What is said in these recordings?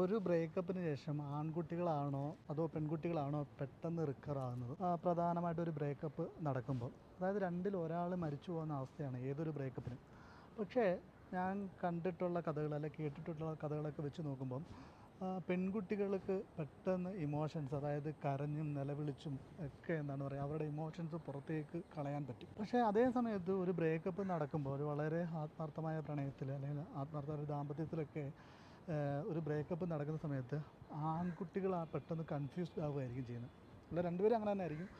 ഒരു ബ്രേക്കപ്പിന് ശേഷം ആൺകുട്ടികളാണോ അതോ പെൺകുട്ടികളാണോ പെട്ടെന്ന് റിക്കവർ ആകുന്നത്? പ്രധാനമായിട്ടും ഒരു ബ്രേക്കപ്പ് നടക്കുമ്പോൾ, അതായത് രണ്ടിൽ ഒരാൾ മരിച്ചു പോകുന്ന അവസ്ഥയാണ് ഏതൊരു ബ്രേക്കപ്പിനും. പക്ഷേ ഞാൻ കണ്ടിട്ടുള്ള കഥകൾ അല്ലെങ്കിൽ കേട്ടിട്ടുള്ള കഥകളൊക്കെ വെച്ച് നോക്കുമ്പം പെൺകുട്ടികൾക്ക് പെട്ടെന്ന് ഇമോഷൻസ്, അതായത് കരഞ്ഞും നിലവിളിച്ചും ഒക്കെ എന്താണ് പറയുക, അവരുടെ ഇമോഷൻസ് പുറത്തേക്ക് കളയാൻ പറ്റും. പക്ഷേ അതേ സമയത്ത് ഒരു ബ്രേക്കപ്പ് നടക്കുമ്പോൾ ഒരു വളരെ ആത്മാർത്ഥമായ പ്രണയത്തിൽ അല്ലെങ്കിൽ ആത്മാർത്ഥ ഒരു ദാമ്പത്യത്തിലൊക്കെ ഒരു ബ്രേക്കപ്പ് നടക്കുന്ന സമയത്ത് ആൺകുട്ടികൾ പെട്ടെന്ന് കൺഫ്യൂസ്ഡ് ആവുകയായിരിക്കും ചെയ്യുന്നത്. അല്ല, രണ്ടുപേരും അങ്ങനെ തന്നെ ആയിരിക്കും.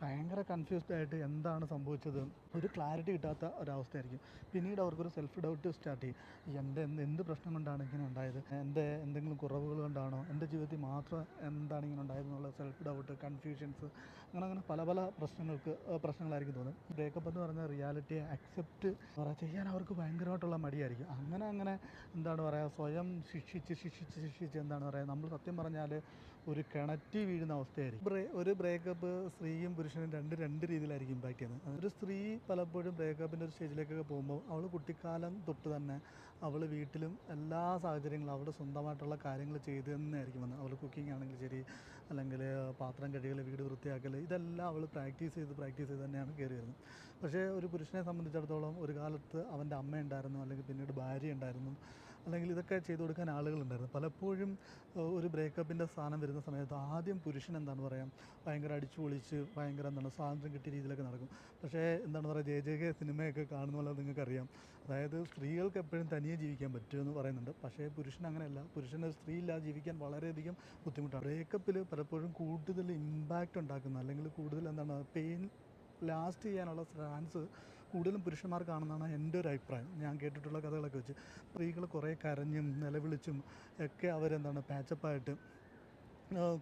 ഭയങ്കര കൺഫ്യൂസ്ഡ് ആയിട്ട് എന്താണ് സംഭവിച്ചത് ഒരു ക്ലാരിറ്റി കിട്ടാത്ത ഒരവസ്ഥയായിരിക്കും. പിന്നീട് അവർക്കൊരു സെൽഫ് ഡൗട്ട് സ്റ്റാർട്ട് ചെയ്യും. എൻ്റെ എന്ത് പ്രശ്നം കൊണ്ടാണ് ഇങ്ങനെ ഉണ്ടായത്, എൻ്റെ എന്തെങ്കിലും കുറവുകൾ കൊണ്ടാണോ, എൻ്റെ ജീവിതത്തിൽ മാത്രം എന്താണ് ഇങ്ങനെ ഉണ്ടായതെന്നുള്ള സെൽഫ് ഡൗട്ട്, കൺഫ്യൂഷൻസ്, അങ്ങനെ പല പല പ്രശ്നങ്ങളായിരിക്കും തോന്നുന്നത്. ബ്രേക്കപ്പ് എന്ന് പറഞ്ഞ റിയാലിറ്റിയെ അക്സെപ്റ്റ് ചെയ്യാൻ അവർക്ക് ഭയങ്കരമായിട്ടുള്ള മടിയായിരിക്കും. അങ്ങനെ എന്താണ് പറയുക, സ്വയം ശിക്ഷിച്ച് എന്താണ് പറയുക, നമ്മൾ സത്യം പറഞ്ഞാൽ ഒരു കിണറ്റി വീഴുന്ന അവസ്ഥയായിരിക്കും. ഒരു ബ്രേക്കപ്പ് സ്ത്രീയും പുരുഷനും രണ്ട് രീതിയിലായിരിക്കും ഇമ്പാക്റ്റ് ചെയ്യുന്നത്. ഒരു സ്ത്രീ പലപ്പോഴും ബ്രേക്കപ്പിൻ്റെ ഒരു സ്റ്റേജിലേക്കൊക്കെ പോകുമ്പോൾ അവൾ കുട്ടിക്കാലം തൊട്ട് തന്നെ അവൾ വീട്ടിലും എല്ലാ സാഹചര്യങ്ങളും അവളുടെ സ്വന്തമായിട്ടുള്ള കാര്യങ്ങൾ ചെയ്ത് തന്നെയായിരിക്കും വന്നത്. അവൾ കുക്കിംഗ് ആണെങ്കിൽ ശരി, അല്ലെങ്കിൽ പാത്രം കഴുകൽ, വീട് വൃത്തിയാക്കൽ, ഇതെല്ലാം അവൾ പ്രാക്ടീസ് ചെയ്ത് തന്നെയാണ് കയറി വരുന്നത്. പക്ഷേ ഒരു പുരുഷനെ സംബന്ധിച്ചിടത്തോളം ഒരു കാലത്ത് അവൻ്റെ അമ്മ ഉണ്ടായിരുന്നു, അല്ലെങ്കിൽ പിന്നീട് ഭാര്യ ഉണ്ടായിരുന്നു, അല്ലെങ്കിൽ ഇതൊക്കെ ചെയ്തു കൊടുക്കാൻ ആളുകളുണ്ടായിരുന്നു. പലപ്പോഴും ഒരു ബ്രേക്കപ്പിൻ്റെ സ്ഥാനം വരുന്ന സമയത്ത് ആദ്യം പുരുഷൻ എന്താണ് പറയുക, ഭയങ്കര അടിച്ചു പൊളിച്ച് ഭയങ്കര എന്താണ് സ്വാതന്ത്ര്യം കിട്ടിയ രീതിയിലൊക്കെ നടക്കും. പക്ഷേ എന്താണ് പറയുക, JJK സിനിമയൊക്കെ കാണുന്ന പോലെ നിങ്ങൾക്കറിയാം, അതായത് സ്ത്രീകൾക്ക് എപ്പോഴും തനിയെ ജീവിക്കാൻ പറ്റുമെന്ന് പറയുന്നുണ്ട്. പക്ഷേ പുരുഷൻ അങ്ങനെയല്ല. പുരുഷന് സ്ത്രീ ഇല്ലാതെ ജീവിക്കാൻ വളരെയധികം ബുദ്ധിമുട്ടാണ്. ബ്രേക്കപ്പിൽ പലപ്പോഴും കൂടുതൽ ഇമ്പാക്റ്റ് ഉണ്ടാക്കുന്ന, അല്ലെങ്കിൽ കൂടുതൽ എന്താണ് പെയിൻ ലാസ്റ്റ് ചെയ്യാനുള്ള ചാൻസ് കൂടുതലും പുരുഷന്മാർക്കാണെന്നാണ് എൻ്റെ ഒരു അഭിപ്രായം. ഞാൻ കേട്ടിട്ടുള്ള കഥകളൊക്കെ വെച്ച് സ്ത്രീകൾ കുറേ കരഞ്ഞും നിലവിളിച്ചും ഒക്കെ അവരെന്താണ് പാച്ചപ്പായിട്ട്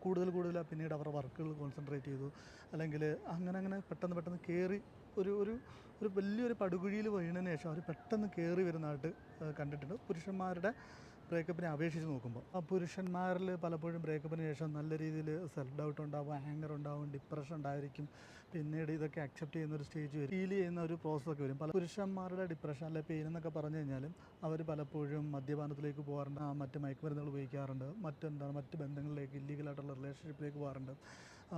കൂടുതൽ പിന്നീട് അവരുടെ വർക്കുകൾ കോൺസെൻട്രേറ്റ് ചെയ്തു, അല്ലെങ്കിൽ അങ്ങനെ പെട്ടെന്ന് കയറി ഒരു ഒരു ഒരു വലിയൊരു പടുകുഴിയിൽ വീണതിന് ശേഷം അവർ പെട്ടെന്ന് കയറി വരുന്നതായിട്ട് കണ്ടിട്ടുണ്ട് പുരുഷന്മാരുടെ ബ്രേക്കപ്പിനെ അപേക്ഷിച്ച് നോക്കുമ്പോൾ. ആ പുരുഷന്മാരിൽ പലപ്പോഴും ബ്രേക്കപ്പിന് ശേഷം നല്ല രീതിയിൽ സെൽഫ് ഡൗട്ട് ഉണ്ടാവും, ആങ്കർ ഉണ്ടാവും, ഡിപ്രഷൻ ഉണ്ടായിരിക്കും. പിന്നീട് ഇതൊക്കെ അക്സെപ്റ്റ് ചെയ്യുന്ന ഒരു സ്റ്റേജ് വരും, ഫീൽ ചെയ്യുന്ന ഒരു പ്രോസസ്സൊക്കെ വരും. പല പുരുഷന്മാരുടെ ഡിപ്രഷൻ അല്ലെ പെയിൻ എന്നൊക്കെ പറഞ്ഞു കഴിഞ്ഞാലും അവർ പലപ്പോഴും മദ്യപാനത്തിലേക്ക് പോകാറുണ്ട്, മറ്റ് മയക്കുമരുന്നുകൾ ഉപയോഗിക്കാറുണ്ട്, മറ്റ് ബന്ധങ്ങളിലേക്ക്, ഇല്ലീഗലായിട്ടുള്ള റിലേഷൻഷിപ്പിലേക്ക് പോകാറുണ്ട്,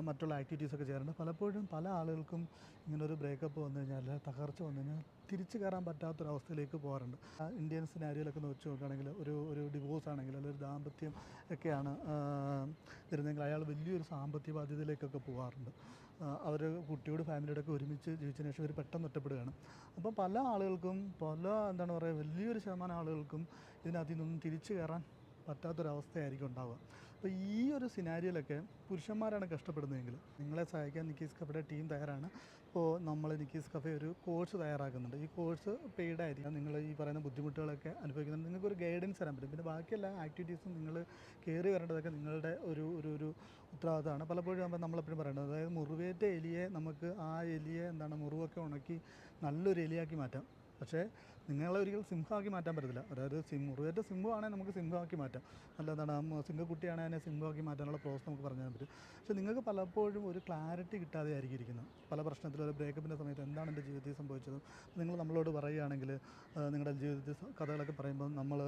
മറ്റുള്ള ആക്ടിവിറ്റീസൊക്കെ ചെയ്യാറുണ്ട്. പലപ്പോഴും പല ആളുകൾക്കും ഇങ്ങനൊരു ബ്രേക്കപ്പ് വന്നു കഴിഞ്ഞാൽ, തകർച്ച വന്നു കഴിഞ്ഞാൽ തിരിച്ചു കയറാൻ പറ്റാത്തൊരവസ്ഥയിലേക്ക് പോകാറുണ്ട്. ഇന്ത്യൻ സിനാരിയോയിലൊക്കെ വെച്ച് നോക്കുകയാണെങ്കിൽ ഒരു ഡിവോഴ്സ് ആണെങ്കിൽ, അല്ലെങ്കിൽ ഒരു ദാമ്പത്യം ഒക്കെയാണ് വരുന്നതെങ്കിൽ അയാൾ വലിയൊരു സാമ്പത്തിക ബാധ്യതയിലേക്കൊക്കെ പോകാറുണ്ട്. അവർ കുട്ടിയോട് ഫാമിലിയോടൊക്കെ ഒരുമിച്ച് ജീവിച്ചതിന് ശേഷം അവർ പെട്ടെന്ന് ഒറ്റപ്പെടുകയാണ്. അപ്പം പല ആളുകൾക്കും എന്താണ് പറയുക, വലിയൊരു ശതമാനം ആളുകൾക്കും ഇതിനകത്ത് നിന്നൊന്നും തിരിച്ചു കയറാൻ പറ്റാത്തൊരവസ്ഥയായിരിക്കും ഉണ്ടാവുക. അപ്പോൾ ഈ ഒരു സിനാരിയോയിലൊക്കെ പുരുഷന്മാരാണ് കഷ്ടപ്പെടുന്നതെങ്കിൽ നിങ്ങളെ സഹായിക്കാൻ നിക്കീസ് കഫയുടെ ടീം തയ്യാറാണ്. ഇപ്പോൾ നമ്മൾ നിക്കീസ് കഫെ ഒരു കോഴ്സ് തയ്യാറാക്കുന്നുണ്ട്. ഈ കോഴ്സ് പെയ്ഡ് ആയിരിക്കും. നിങ്ങൾ ഈ പറയുന്ന ബുദ്ധിമുട്ടുകളൊക്കെ അനുഭവിക്കുന്നുണ്ട്, നിങ്ങൾക്കൊരു ഗൈഡൻസ് തരാൻ പറ്റും. പിന്നെ ബാക്കിയെല്ലാ ആക്ടിവിറ്റീസും നിങ്ങൾ കയറി വരേണ്ടതൊക്കെ നിങ്ങളുടെ ഒരു ഉത്തരവാദിത്തമാണ്. പലപ്പോഴും നമ്മളെപ്പോഴും പറയേണ്ടത്, അതായത് മുറിവേറ്റ എലിയെ നമുക്ക് ആ എലിയെ മുറിവൊക്കെ ഉണക്കി നല്ലൊരു എലിയാക്കി മാറ്റാം. പക്ഷേ നിങ്ങളെ ഒരിക്കലും സിംഹമാക്കി മാറ്റാൻ പറ്റത്തില്ല. അതായത് മുറിവേറ്റ സിംഹമാണെങ്കിൽ നമുക്ക് സിംഹമാക്കി മാറ്റാം, സിംഹക്കുട്ടിയാണെങ്കിൽ അതിനെ സിംഹമാക്കി മാറ്റാനുള്ള പ്രോസസ് നമുക്ക് പറഞ്ഞു തരാൻ പറ്റും. പക്ഷേ നിങ്ങൾക്ക് പലപ്പോഴും ഒരു ക്ലാരിറ്റി കിട്ടാതെ ആയിരിക്കും ഇരിക്കുന്നത്. പല പ്രശ്നത്തിലും ഒരു ബ്രേക്കപ്പിൻ്റെ സമയത്ത് എന്താണ് എൻ്റെ ജീവിതത്തിൽ സംഭവിച്ചത് നിങ്ങൾ നമ്മളോട് പറയുകയാണെങ്കിൽ, നിങ്ങളുടെ ജീവിതത്തിൽ കഥകളൊക്കെ പറയുമ്പോൾ നമ്മൾ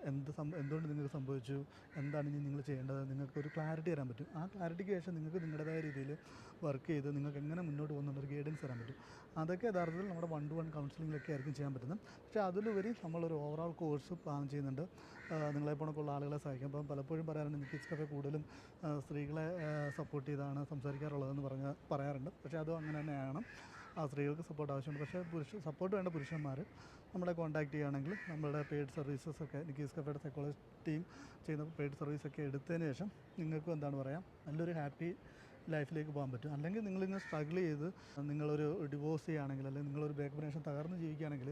എന്തുകൊണ്ട് നിങ്ങൾക്ക് സംഭവിച്ചു, എന്താണ് ഇനി നിങ്ങൾ ചെയ്യേണ്ടത്, നിങ്ങൾക്കൊരു ക്ലാരിറ്റി തരാൻ പറ്റും. ആ ക്ലാരിറ്റിക്ക് ശേഷം നിങ്ങൾക്ക് നിങ്ങളുടേതായ രീതിയിൽ വർക്ക് ചെയ്ത് നിങ്ങൾക്ക് എങ്ങനെ മുന്നോട്ട് പോകുന്നുള്ളൊരു ഗൈഡൻസ് തരാൻ പറ്റും. അതൊക്കെ യഥാർത്ഥത്തിൽ നമ്മുടെ 1-to-1 കൗൺസിലിങ്ങിലൊക്കെ ആയിരിക്കും ചെയ്യാൻ പറ്റുന്നത്. പക്ഷേ അതിലുപരി നമ്മളൊരു ഓവറോൾ കോഴ്സ് പ്ലാൻ ചെയ്യുന്നുണ്ട് നിങ്ങളെപ്പോഴൊക്കെയുള്ള ആളുകളെ സഹായിക്കാം. അപ്പം പലപ്പോഴും പറയാറുണ്ട് നിക്കീസ് കഫേ കൂടുതലും സ്ത്രീകളെ സപ്പോർട്ട് ചെയ്താണ് സംസാരിക്കാറുള്ളതെന്ന് പറയാറുണ്ട്. പക്ഷേ അതും അങ്ങനെ തന്നെയാണ്. സ്ത്രീകൾക്ക് സപ്പോർട്ട് ആവശ്യമുണ്ട്. പക്ഷേ സപ്പോർട്ട് വേണ്ട പുരുഷന്മാർ നമ്മളെ കോൺടാക്റ്റ് ചെയ്യുകയാണെങ്കിൽ നമ്മളുടെ പെയ്ഡ് സർവീസസൊക്കെ നിക്കീസ് കഫയുടെ സൈക്കോളജിസ്റ്റ് ടീം ചെയ്യുന്ന പെയ്ഡ് സർവീസൊക്കെ എടുത്തതിന് ശേഷം നിങ്ങൾക്കും എന്താണ് പറയുക, നല്ലൊരു ഹാപ്പി ലൈഫിലേക്ക് പോകാൻ പറ്റും. അല്ലെങ്കിൽ നിങ്ങളിങ്ങനെ സ്ട്രഗിൾ ചെയ്ത് നിങ്ങളൊരു ഡിവോഴ്സ് ചെയ്യുകയാണെങ്കിൽ, അല്ലെങ്കിൽ നിങ്ങളൊരു ബ്രേക്കപ്പിന് ശേഷം തകർന്ന് ജീവിക്കുകയാണെങ്കിൽ,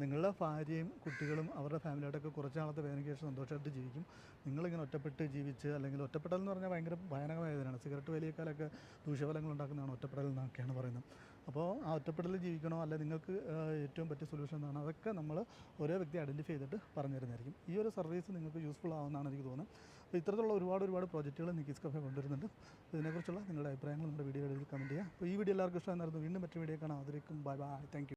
നിങ്ങളുടെ ഭാര്യയും കുട്ടികളും അവരുടെ ഫാമിലിയായിട്ടൊക്കെ കുറച്ച് നാളത്തെ വേദനയ്ക്ക് ശേഷം സന്തോഷമായിട്ട് ജീവിക്കും. നിങ്ങളിങ്ങനെ ഒറ്റപ്പെട്ട് ജീവിച്ച്, അല്ലെങ്കിൽ ഒറ്റപ്പെടൽ എന്ന് പറഞ്ഞാൽ ഭയങ്കര ഭയാനകമായ വേദനയാണ്. സിഗരറ്റ് വലിയേക്കാളൊക്കെ ദൂഷ്യഫലങ്ങൾ ഉണ്ടാക്കുന്നതാണ് ഒറ്റപ്പെടൽ എന്നൊക്കെയാണ് പറയുന്നത്. അപ്പോൾ ആ ഒറ്റപ്പെടലിൽ ജീവിക്കണോ, അല്ലെങ്കിൽ നിങ്ങൾക്ക് ഏറ്റവും പറ്റിയ സൊല്യൂഷൻ എന്താണ്, അതൊക്കെ നമ്മൾ ഓരോ വ്യക്തി ഐഡൻറ്റിഫൈ ചെയ്തിട്ട് പറഞ്ഞു തരുന്നതായിരിക്കും. ഈ ഒരു സർവീസ് നിങ്ങൾക്ക് യൂസ്ഫുൾ ആവുമെന്നാണ് എനിക്ക് തോന്നുന്നത്. അപ്പോൾ ഇത്തരത്തിലുള്ള ഒരുപാട് പ്രോജക്റ്റുകൾ നിക്കീസ് കഫേ കൊണ്ടുവരുന്നുണ്ട്. ഇതിനെക്കുറിച്ചുള്ള നിങ്ങളുടെ അഭിപ്രായങ്ങൾ നമ്മുടെ വീഡിയോയിൽ കമൻറ്റ് ചെയ്യുക. അപ്പോൾ ഈ വീഡിയോ എല്ലാവർക്കും ഇഷ്ടമായിരുന്നു. വീണ്ടും മറ്റൊരു വീഡിയോ കാണാം. അതിലേക്കും ബൈ. Thank you.